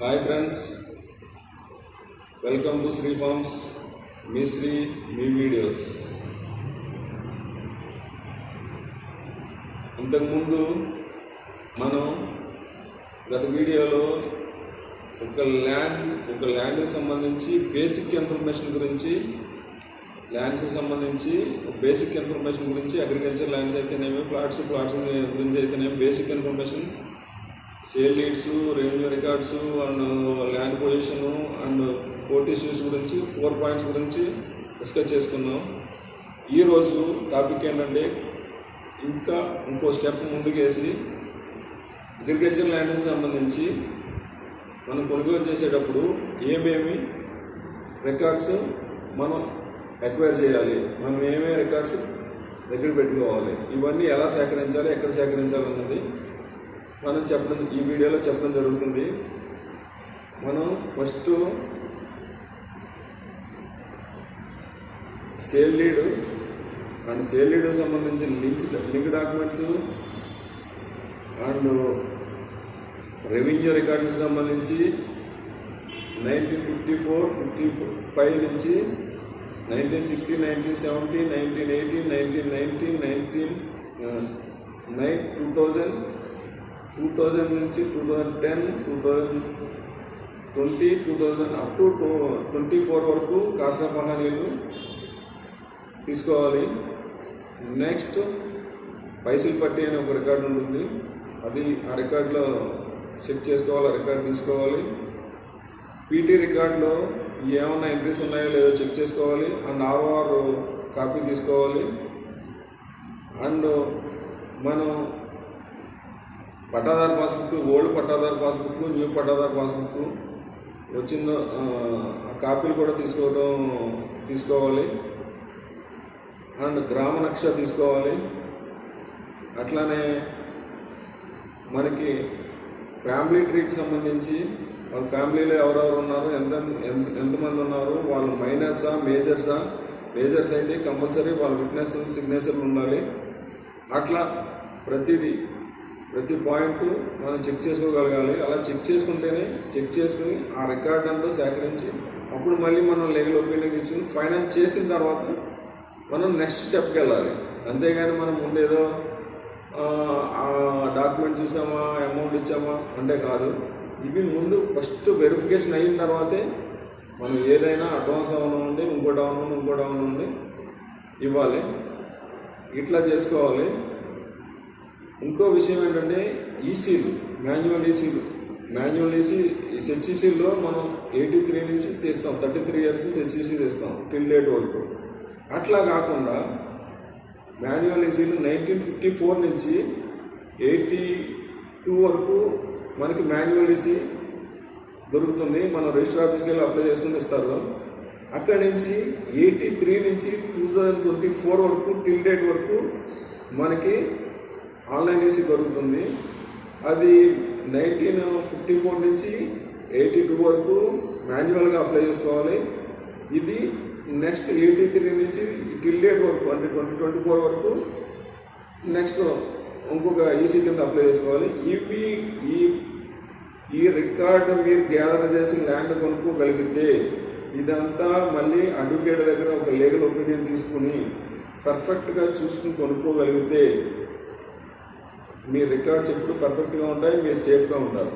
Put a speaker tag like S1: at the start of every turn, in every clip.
S1: Hi friends, welcome to Shri farms. మీ శ్రీ మీ videos. ఇంతకుముందు మనం గత వీడియోలో ఒక ల్యాండ్కి సంబంధించి బేసిక్ ఇన్ఫర్మేషన్ గురించి, బేసిక్ ఇన్ఫర్మేషన్ గురించి, అగ్రికల్చర్ ల్యాండ్స్ అయితేనేమి, ఫ్లాట్స్ గురించి అయితేనేమి basic information, sale leads, revenue records and land position and court issues గురించి 4 పాయింట్స్ గురించి డిస్కస్ చేసుకున్నాం. ఈరోజు టాపిక్ ఏంటంటే ఇంకో స్టెప్ ముందుకేసి అగ్రికల్చర్ ల్యాండ్కి సంబంధించి మనం కొనుగోలు చేసేటప్పుడు ఏమేమి రికార్డ్స్ మనం ఎక్వైర్ చేయాలి, మనం ఏమేమి రికార్డ్స్ దగ్గర పెట్టుకోవాలి, ఇవన్నీ ఎలా సేకరించాలి, ఎక్కడ సేకరించాలి అన్నది మనం ఈ వీడియోలో చెప్పడం జరుగుతుంది. మనం first sale lead and sale lead సంబంధించిన link documents and revenue records సంబంధించి 1954-55 నుంచి 1960, 1970, 1980, 1990, 2000 నుంచి 2010, 2020, 2000 అప్ టు 24 వరకు కాస్ట్ల పహానీలు తీసుకోవాలి. నెక్స్ట్ పైసలు పట్టి అనే ఒక రికార్డు ఉంటుంది, అది ఆ రికార్డులో చెక్ చేసుకోవాలి, ఆ రికార్డు తీసుకోవాలి. పీటీ రికార్డులో ఏమన్నా ఎంట్రీస్ ఉన్నాయో లేదో చెక్ చేసుకోవాలి. అండ్ ఆర్ఓఆర్ కాపీ తీసుకోవాలి. అండ్ మనం పట్టాదారు పాస్బుక్, ఓల్డ్ పట్టాదారు పాస్బుక్, న్యూ పట్టాదారు పాస్బుక్ వచ్చిందో ఆ కాపీలు కూడా తీసుకోవాలి. అండ్ గ్రామ నక్ష తీసుకోవాలి. అట్లానే మనకి ఫ్యామిలీ ట్రీకి సంబంధించి వాళ్ళ ఫ్యామిలీలో ఎవరెవరు ఉన్నారు, ఎంతమంది ఉన్నారు, వాళ్ళు మైనర్సా మేజర్సా, మేజర్స్ అయితే కంపల్సరీ వాళ్ళ విట్నెస్ సిగ్నేచర్లు ఉండాలి. అట్లా ప్రతి పాయింట్ మనం చెక్ చేసుకోగలగాలి. అలా చెక్ చేసుకుని ఆ రికార్డ్ అంతా సేకరించి అప్పుడు మళ్ళీ మనం లీగల్ ఒపీనియన్ ఇచ్చుకుని ఫైనల్ చేసిన తర్వాత మనం నెక్స్ట్ స్టెప్కి వెళ్ళాలి. అంతేగాని మనం ముందేదో ఆ డాక్యుమెంట్ చూసామా, అమౌంట్ ఇచ్చామా అంటే కాదు. ఇవి ముందు ఫస్ట్ వెరిఫికేషన్ అయిన తర్వాతే మనం ఏదైనా అడ్వాన్స్ అవనండి, ఇంకోటి అవనండి ఇవ్వాలి. ఇట్లా చేసుకోవాలి. ఇంకో విషయం ఏంటంటే ఈసీలు, మాన్యువల్ ఈసీ హెచ్ఈసీలో మనం 83 నుంచి తీస్తాం, 33 ఇయర్స్ హెచ్ఈసీ తీస్తాం టిల్ డేట్ వరకు. అట్లా కాకుండా మాన్యువల్ ఈసీలు 1954 నుంచి 82 వరకు మనకి మాన్యువల్ ఈసీ దొరుకుతుంది. మనం రిజిస్టర్ ఆఫీస్కి వెళ్ళి అప్లై చేసుకుని ఇస్తారు. అక్కడి నుంచి 83 నుంచి 2024 వరకు టిల్ డేట్ వరకు మనకి ఆన్లైన్ ఈసీ దొరుకుతుంది. అది 1954 నుంచి 82 వరకు మాన్యువల్గా అప్లై చేసుకోవాలి. ఇది నెక్స్ట్ 83 నుంచి టిల్ డేట్ వరకు అంటే 2024 వరకు నెక్స్ట్ ఇంకొక ఈసీ కింద అప్లై చేసుకోవాలి. ఈ రికార్డు మీరు గ్యాదర్ చేసి ల్యాండ్ కొనుక్కోగలిగితే ఇదంతా మళ్ళీ అడ్వకేట్ దగ్గర ఒక లీగల్ ఒపీనియన్ తీసుకుని పర్ఫెక్ట్గా చూసుకుని కొనుక్కోగలిగితే మీ రికార్డ్స్ ఎప్పుడు పర్ఫెక్ట్గా ఉంటాయి, మీరు సేఫ్గా ఉంటారు.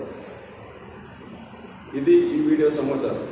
S1: ఇది ఈ వీడియో సమాచారం.